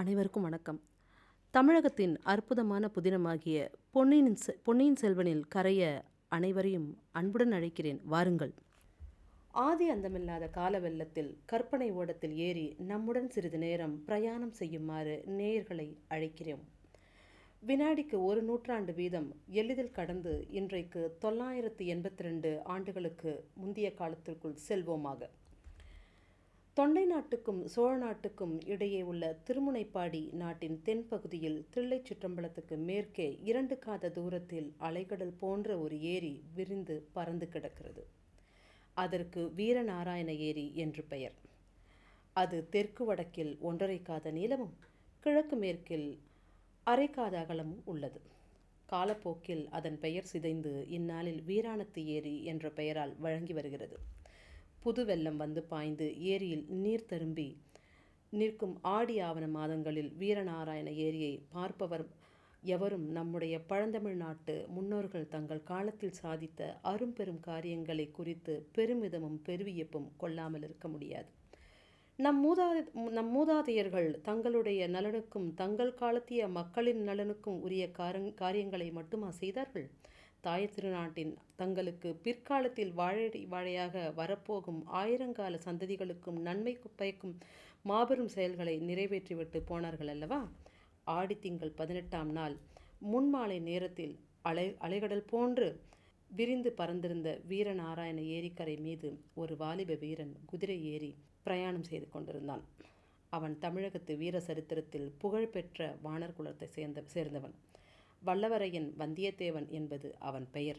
அனைவருக்கும் வணக்கம். தமிழகத்தின் அற்புதமான புதினமாகிய பொன்னியின் செல்வனில் கரைய அனைவரையும் அன்புடன் அழைக்கிறேன், வாருங்கள். ஆதி அந்தமில்லாத கால வெள்ளத்தில் கற்பனை ஓடத்தில் ஏறி நம்முடன் சிறிது நேரம் பிரயாணம் செய்யுமாறு நேயர்களை அழைக்கிறோம். வினாடிக்கு 1 நூற்றாண்டு வீதம் எளிதில் கடந்து இன்றைக்கு 982 ஆண்டுகளுக்கு முந்தைய காலத்திற்குள் செல்வோமாக. தொண்டை நாட்டுக்கும் சோழ நாட்டுக்கும் இடையே உள்ள திருமுனைப்பாடி நாட்டின் தென்பகுதியில் தில்லை சிற்றம்பலத்துக்கு மேற்கே 2 காத தூரத்தில் அலைகடல் போன்ற ஒரு ஏரி விரிந்து பறந்து கிடக்கிறது. அதற்கு வீரநாராயண ஏரி என்று பெயர். அது தெற்கு வடக்கில் 1.5 காத நீளமும் கிழக்கு மேற்கில் 1/2 காத அகலமும் உள்ளது. காலப்போக்கில் அதன் பெயர் சிதைந்து இந்நாளில் வீராணத்து ஏரி என்ற பெயரால் வழங்கி வருகிறது. புது வெள்ளம் வந்து பாய்ந்து ஏரியில் நீர் தரும்பி நிற்கும் ஆடி ஆவண மாதங்களில் வீரநாராயண ஏரியை பார்ப்பவர் எவரும் நம்முடைய பழந்தமிழ் நாட்டு முன்னோர்கள் தங்கள் காலத்தில் சாதித்த அரும்பெரும் காரியங்களை குறித்து பெருமிதமும் பெருவியப்பும் கொள்ளாமல் இருக்க முடியாது. நம் மூதாதையர்கள் தங்களுடைய நலனுக்கும் தங்கள் காலத்திய மக்களின் நலனுக்கும் உரிய காரியங்களை மட்டுமா செய்தார்கள்? தாய் திருநாட்டின் தங்களுக்கு பிற்காலத்தில் வாழையாக வரப்போகும் 1000 கால சந்ததிகளுக்கும் நன்மை பயக்கும் மாபெரும் செயல்களை நிறைவேற்றிவிட்டு போனார்கள் அல்லவா? ஆடித்திங்கள் 18ஆம் நாள் முன்மாலை நேரத்தில் அலைகடல் போன்று விரிந்து பறந்திருந்த வீரநாராயண ஏரிக்கரை மீது ஒரு வாலிப வீரன் குதிரை ஏறி பிரயாணம் செய்து கொண்டிருந்தான். அவன் தமிழகத்து வீர சரித்திரத்தில் புகழ்பெற்ற வானர் குலத்தை சேர்ந்தவன். வல்லவரையன் வந்தியத்தேவன் என்பது அவன் பெயர்.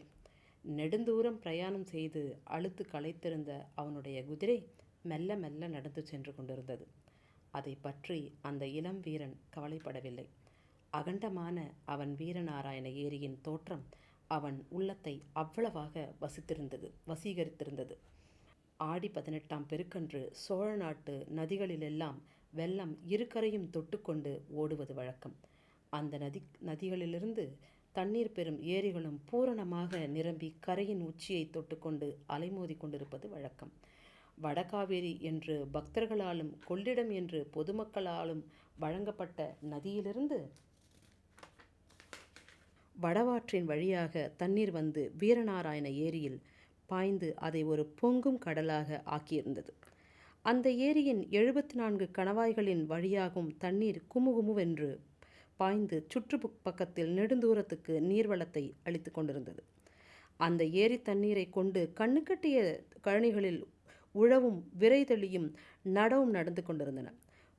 நெடுந்தூரம் பிரயாணம் செய்து அலுத்து களைத்திருந்த அவனுடைய குதிரை மெல்ல மெல்ல நடந்து சென்று கொண்டிருந்தது. அதை பற்றி அந்த இளம் வீரன் கவலைப்படவில்லை. அகண்டமான அவன் வீரநாராயண ஏரியின் தோற்றம் அவன் உள்ளத்தை அவ்வளவாக வசீகரித்திருந்தது. ஆடி 18ஆம் பெருக்கன்று சோழ நாட்டு நதிகளிலெல்லாம் வெள்ளம் இருகரையும் தொட்டுக்கொண்டு ஓடுவது வழக்கம். அந்த நதிகளிலிருந்து தண்ணீர் பெறும் ஏரிகளும் பூரணமாக நிரம்பி கரையின் உச்சியை தொட்டுக்கொண்டு அலைமோதி கொண்டிருப்பது வழக்கம். வடகாவேரி என்று பக்தர்களாலும் கொள்ளிடம் என்று பொதுமக்களாலும் வழங்கப்பட்ட நதியிலிருந்து வடவாற்றின் வழியாக தண்ணீர் வந்து வீரநாராயண ஏரியில் பாய்ந்து அதை ஒரு பொங்கும் கடலாக ஆக்கியிருந்தது. அந்த ஏரியின் 74 கணவாய்களின் வழியாகும் தண்ணீர் குமுகுமுவென்று பாய்ந்து சுற்று பக்கத்தில் நெடுந்தூரத்துக்கு நீர்வளத்தை அளித்து கொண்டிருந்தது. அந்த ஏரி தண்ணீரை கொண்டு கண்ணுக்கட்டிய கழனிகளில் உழவும் விரைதெளியும் நடவும் நடந்து கொண்டிருந்தன.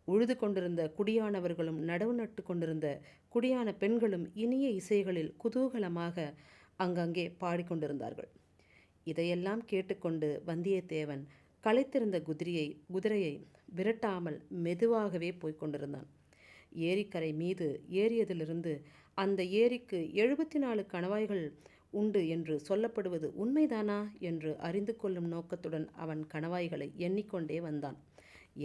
உழுது கொண்டிருந்த குடியானவர்களும் நடவு நட்டு கொண்டிருந்த குடியான பெண்களும் இனிய இசைகளில் குதூகலமாக அங்கங்கே பாடிக்கொண்டிருந்தார்கள். இதையெல்லாம் கேட்டுக்கொண்டு வந்தியத்தேவன் களைத்திருந்த குதிரையை விரட்டாமல் மெதுவாகவே போய்கொண்டிருந்தான். ஏரிக்கரை மீது ஏறியதிலிருந்து அந்த ஏரிக்கு 74 கணவாய்கள் உண்டு என்று சொல்லப்படுவது உண்மைதானா என்று அறிந்து கொள்ளும் நோக்கத்துடன் அவன் கணவாய்களை எண்ணிக்கொண்டே வந்தான்.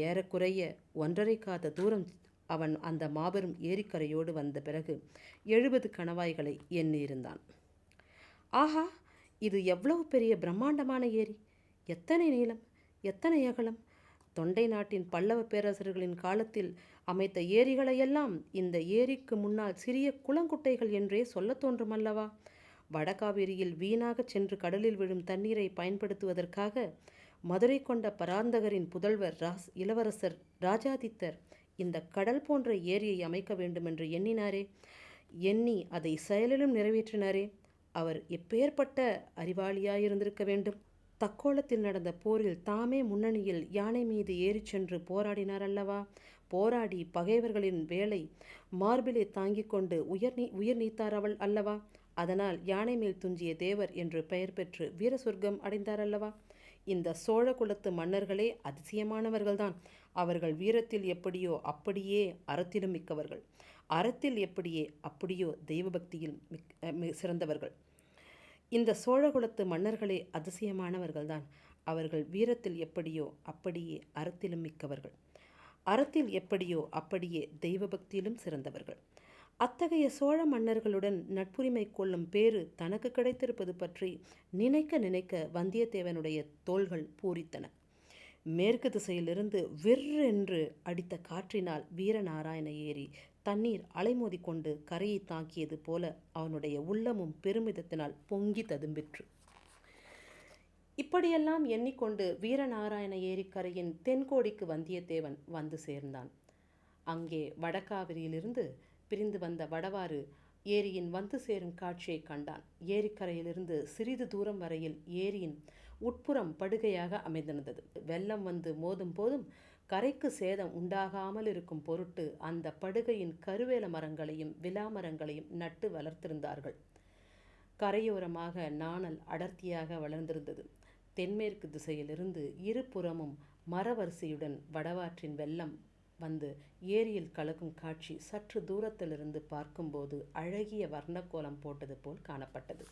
ஏறக்குறைய 1.5 காத தூரம் அவன் அந்த மாபெரும் ஏரிக்கரையோடு வந்த பிறகு 70 கணவாய்களை எண்ணியிருந்தான். ஆஹா, இது எவ்வளவு பெரிய பிரம்மாண்டமான ஏரி! எத்தனை நீளம், எத்தனை அகலம்! தொண்டை நாட்டின் பல்லவ பேரரசர்களின் காலத்தில் அமைத்த ஏரிகளையெல்லாம் இந்த ஏரிக்கு முன்னால் சிறிய குளங்குட்டைகள் என்றே சொல்ல தோன்றுமல்லவா? வடகாவேரியில் வீணாக சென்று கடலில் விழும் தண்ணீரை பயன்படுத்துவதற்காக மதுரை கொண்ட பராந்தகரின் புதல்வர் இளவரசர் ராஜாதித்தர் இந்த கடல் போன்ற ஏரியை அமைக்க வேண்டுமென்று எண்ணினாரே, எண்ணி அதை செயலிலும் நிறைவேற்றினாரே. அவர் எப்பேற்பட்ட அறிவாளியாயிருந்திருக்க வேண்டும்! தக்கோலத்தில் நடந்த போரில் தாமே முன்னணியில் யானை மீது ஏறிச் சென்று போராடினார் அல்லவா? போராடி பகைவர்களின் வேலை மார்பிலே தாங்கிக் கொண்டு உயிர் நீத்தார் அவள் அல்லவா? அதனால் யானை மேல் துஞ்சிய தேவர் என்று பெயர் பெற்று வீர சொர்க்கம் அடைந்தார் அல்லவா? இந்த சோழ குலத்து மன்னர்களே அதிசயமானவர்கள்தான். அவர்கள் வீரத்தில் எப்படியோ அப்படியே அறத்திலும் மிக்கவர்கள். அறத்தில் எப்படியே அப்படியோ தெய்வ பக்தியில் சிறந்தவர்கள். இந்த சோழகுலத்து மன்னர்களே அதிசயமானவர்கள்தான். அவர்கள் வீரத்தில் எப்படியோ அப்படியே அறத்திலும் மிக்கவர்கள். அறத்தில் எப்படியோ அப்படியே தெய்வ பக்தியிலும் சிறந்தவர்கள். அத்தகைய சோழ மன்னர்களுடன் நட்புரிமை கொள்ளும் பேறு தனக்கு கிடைத்திருப்பது பற்றி நினைக்க நினைக்க வந்தியத்தேவனுடைய தோள்கள் பூரித்தன. மேற்கு திசையிலிருந்து விற்றென்று அடித்த காற்றினால் வீரநாராயண ஏரி தண்ணீர் அலைமோதி கொண்டு கரையை தாக்கியது போல அவனுடைய உள்ளமும் பெருமிதத்தினால் பொங்கி ததும்பிற்று. இப்படியெல்லாம் எண்ணிக்கொண்டு வீரநாராயண ஏரிக்கரையின் தென்கோடிக்கு வந்தியத்தேவன் வந்து சேர்ந்தான். அங்கே வடகாவிரியிலிருந்து பிரிந்து வந்த வடவாறு ஏரியின் வந்து சேரும் காட்சியை கண்டான். ஏரிக்கரையிலிருந்து சிறிது தூரம் வரையில் ஏரியின் உட்புறம் படுகையாக அமைந்திருந்தது. வெள்ளம் வந்து மோதும் போதும் கரைக்கு சேதம் உண்டாகாமல் இருக்கும் பொருட்டு அந்த படுகையின் கருவேல மரங்களையும் விலா மரங்களையும் நட்டு வளர்த்திருந்தார்கள். கரையோரமாக நாணல் அடர்த்தியாக வளர்ந்திருந்தது. தென்மேற்கு திசையிலிருந்து இருபுறமும் மரவரிசையுடன் வடவாற்றின் வெள்ளம் வந்து ஏரியில் கலக்கும் காட்சி சற்று தூரத்திலிருந்து பார்க்கும்போது அழகிய வர்ணக்கோலம் போட்டது போல் காணப்பட்டது.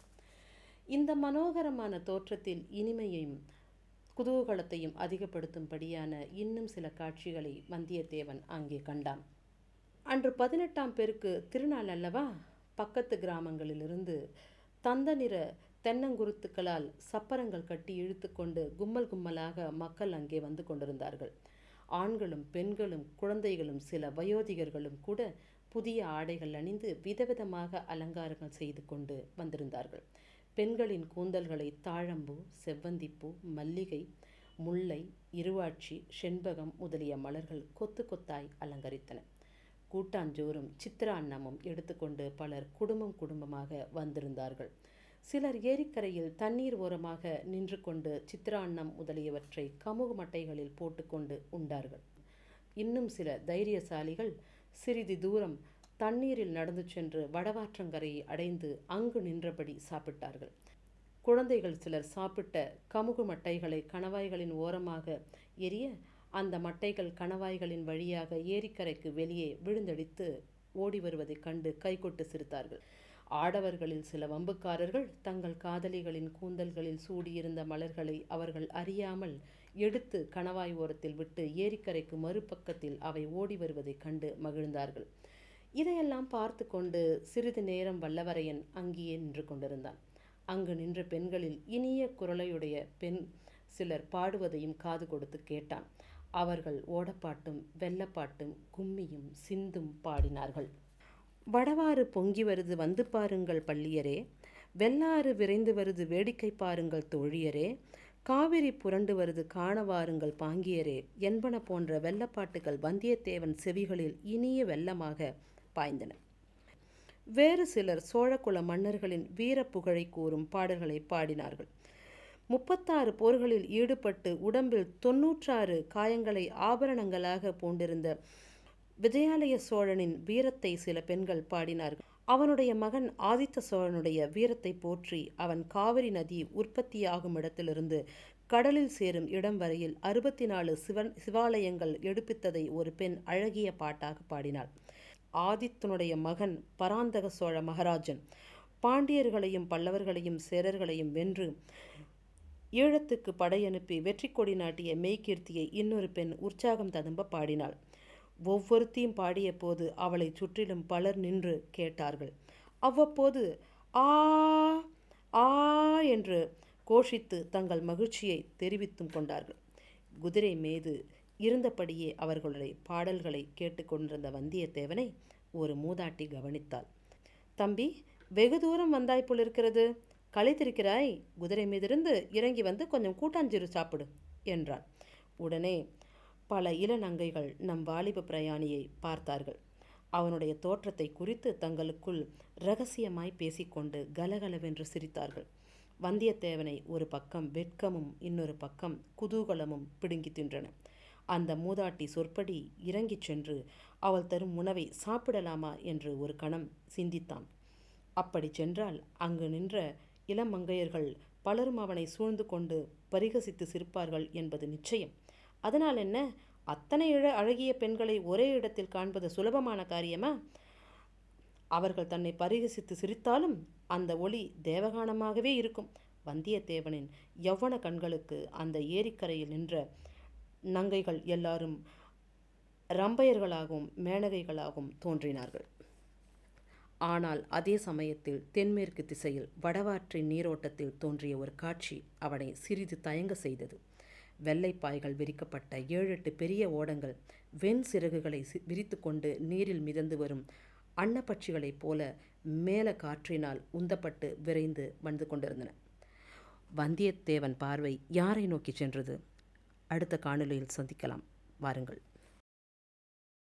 இந்த மனோகரமான தோற்றத்தில் இனிமையையும் குதூகலத்தையும் அதிகப்படுத்தும்படியான இன்னும் சில காட்சிகளை வந்தியத்தேவன் அங்கே கண்டான். அன்று 18ஆம் பெருக்கு திருநாள் அல்லவா? பக்கத்து கிராமங்களிலிருந்து தந்த நிற தென்னங்குருத்துக்களால் சப்பரங்கள் கட்டி இழுத்து கொண்டு கும்மல் கும்மலாக மக்கள் அங்கே வந்து கொண்டிருந்தார்கள். ஆண்களும் பெண்களும் குழந்தைகளும் சில வயோதிகர்களும் கூட புதிய ஆடைகள் அணிந்து விதவிதமாக அலங்காரங்கள் செய்து கொண்டு வந்திருந்தார்கள். பெண்களின் கூந்தல்களை தாழம்பூ, செவ்வந்திப்பூ, மல்லிகை, முல்லை, இருவாட்சி, செண்பகம் முதலிய மலர்கள் கொத்து கொத்தாய் அலங்கரித்தன. கூட்டாஞ்சோறும் சித்திரான்னமும் எடுத்துக்கொண்டு பலர் குடும்பம் குடும்பமாக வந்திருந்தார்கள். சிலர் ஏரிக்கரையில் தண்ணீர் ஓரமாக நின்று கொண்டு சித்திரான்னம் முதலியவற்றை கமுகு மட்டைகளில் போட்டுக்கொண்டு உண்டார்கள். இன்னும் சில தைரியசாலிகள் சிறிது தூரம் தண்ணீரில் நடந்து சென்று வடவாற்றங்கரையை அடைந்து அங்கு நின்றபடி சாப்பிட்டார்கள். குழந்தைகள் சிலர் சாப்பிட்ட கமுகு மட்டைகளை கணவாய்களின் ஓரமாக எரிய அந்த மட்டைகள் கணவாய்களின் வழியாக ஏரிக்கரைக்கு வெளியே விழுந்தடித்து ஓடி வருவதைக் கண்டு கைகொட்டு சிரித்தார்கள். ஆடவர்களில் சில வம்புக்காரர்கள் தங்கள் காதலிகளின் கூந்தல்களில் சூடியிருந்த மலர்களை அவர்கள் அறியாமல் எடுத்து கணவாய் ஓரத்தில் விட்டு ஏரிக்கரைக்கு மறுபக்கத்தில் அவை ஓடி வருவதைக் கண்டு மகிழ்ந்தார்கள். இதையெல்லாம் பார்த்து கொண்டு சிறிது நேரம் வல்லவரையன் அங்கேயே நின்று கொண்டிருந்தான். அங்கு நின்ற பெண்களில் இனிய குரலையுடைய பெண் சிலர் பாடுவதையும் காது கொடுத்து கேட்டான். அவர்கள் ஓடப்பாட்டும் வெள்ளப்பாட்டும் கும்மியும் சிந்தும் பாடினார்கள். வடவாறு பொங்கி வருது வந்து பாருங்கள் பள்ளியரே, வெள்ளாறு விரைந்து வருது வேடிக்கை பாருங்கள் தோழியரே, காவிரி புரண்டு வருது காண வாருங்கள் பாங்கியரே என்பன போன்ற வெள்ளப்பாட்டுகள் வந்தியத்தேவன் செவிகளில் இனிய வெள்ளமாக பாய்ந்தன. வேறு சிலர் சோழகுல மன்னர்களின் வீர புகழை கூறும் பாடல்களை பாடினார்கள். 36 போர்களில் ஈடுபட்டு உடம்பில் 96 காயங்களை ஆபரணங்களாக பூண்டிருந்த விஜயாலய சோழனின் வீரத்தை சில பெண்கள் பாடினார்கள். அவனுடைய மகன் ஆதித்த சோழனுடைய வீரத்தை போற்றி அவன் காவிரி நதி உற்பத்தியாகும் இடத்திலிருந்து கடலில் சேரும் இடம் வரையில் 64 சிவாலயங்கள் எடுப்பித்ததை ஒரு பெண் அழகிய பாட்டாக பாடினாள். ஆதித்தனுடைய மகன் பராந்தக சோழ மகாராஜன் பாண்டியர்களையும் பல்லவர்களையும் சேரர்களையும் வென்று ஈழத்துக்கு படையனுப்பி வெற்றி கொடி நாட்டிய மெய்கீர்த்தியை இன்னொரு பெண் உற்சாகம் ததும்ப பாடினாள். ஒவ்வொருத்தையும் பாடிய போது அவளை சுற்றிலும் பலர் நின்று கேட்டார்கள். அவ்வப்போது ஆ ஆ என்று கோஷித்து தங்கள் மகிழ்ச்சியை தெரிவித்தும் கொண்டார்கள். குதிரை மீது இருந்தபடியே அவர்களுடைய பாடல்களை கேட்டுக்கொண்டிருந்த வந்தியத்தேவனை ஒரு மூதாட்டி கவனித்தாள். தம்பி, வெகு தூரம் வந்தாய் போலிருக்கிறது, களைத்திருக்கிறாய், குதிரை மீதிருந்து இறங்கி வந்து கொஞ்சம் கூட்டாஞ்சீறு சாப்பிடு என்றாள். உடனே பல இளநங்கைகள் நம் வாலிப பிரயாணியை பார்த்தார்கள். அவனுடைய தோற்றத்தை குறித்து தங்களுக்குள் இரகசியமாய் பேசிக்கொண்டு கலகலவென்று சிரித்தார்கள். வந்தியத்தேவனை ஒரு பக்கம் வெட்கமும் இன்னொரு பக்கம் குதூகலமும் பிடுங்கி தின்றன. அந்த மூதாட்டி சொற்படி இறங்கிச் சென்று அவள் தரும் உணவை சாப்பிடலாமா என்று ஒரு கணம் சிந்தித்தான். அப்படி சென்றால் அங்கு நின்ற இளமங்கையர்கள் பலரும் அவனை சூழ்ந்து கொண்டு பரிகசித்து சிரிப்பார்கள் என்பது நிச்சயம். அதனால் என்ன, அத்தனை அழகிய பெண்களை ஒரே இடத்தில் காண்பது சுலபமான காரியமா? அவர்கள் தன்னை பரிகசித்து சிரித்தாலும் அந்த ஒளி தேவகானமாகவே இருக்கும். வந்தியத்தேவனின் யௌவன கண்களுக்கு அந்த ஏரிக்கரையில் நின்ற நங்கைகள் எல்லாரும் ரம்பையர்களாகவும் மேனகைகளாகவும் தோன்றினார்கள். ஆனால் அதே சமயத்தில் தென்மேற்கு திசையில் வடவாற்றின் நீரோட்டத்தில் தோன்றிய ஒரு காட்சி அவனை சிறிது தயங்க செய்தது. வெள்ளைப்பாய்கள் விரிக்கப்பட்ட 7-8 பெரிய ஓடங்கள் வெண் சிறகுகளை விரித்து கொண்டு நீரில் மிதந்து வரும் அன்னப்பட்சிகளைப் போல மேல காற்றினால் உந்தப்பட்டு விரைந்து வந்து கொண்டிருந்தன. வந்தியத்தேவன் பார்வை யாரை நோக்கி சென்றது? அடுத்த காணொளியில் சந்திக்கலாம். வாருங்கள்.